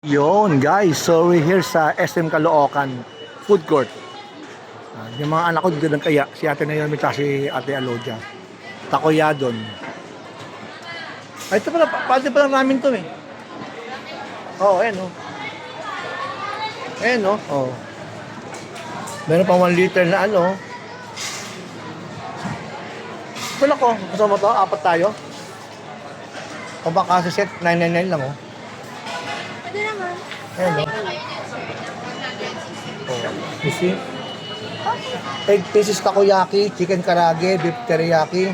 Yon guys, so we're here sa SM Caloocan Food Court. Yung mga anak ko dito ng kaya, si Ate Naomi at si Ate Alodia. Takoyadon. Ay, ito pala, pwede pala ramen to eh. Oo, ayan o. Ayan o. Oh. Meron pang 1 liter na ano. Wala ko, gusto mo to? Apat tayo. O baka sa set, 999 lang o. Pwede naman. Ayan o. Oh, you see? Egg pieces takoyaki, chicken karage, beef teriyaki,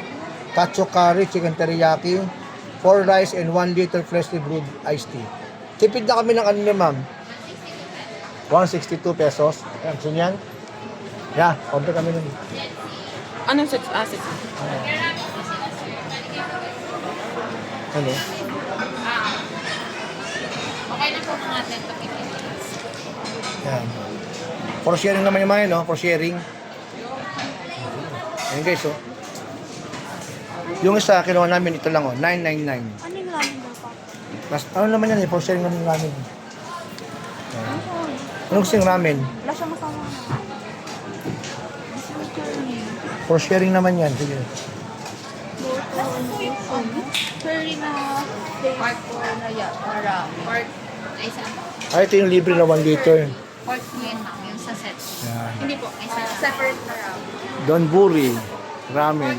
katsu curry, chicken teriyaki, 4 rice and 1 liter freshly brewed iced tea. Tipid na kami ng ano niya, ma'am. 162 pesos. Ayan, gusto niyan? Yeah, order kami nun. Anong six? Six. Ano? Okay na po mga 10 to 15 minutes. Yan. For sharing naman yung mga yun, no? For sharing. Ayan guys, oh. Yung isa, kinuha namin, ito lang, oh. 999. Ano yung ramen mo pa? Ano naman yan, eh? For sharing naman yung ramen. Ayan. Anong gusto yung ramen? Wala siyang masama na. For sharing naman yan. Sige. Curry na pork na pork. Ay, sa Ay, ito yung libre na 1 liter. Pork yun, ma'am, yung sa set. Yan. Hindi po, ay sa separate na raw. Donburi. Ramen.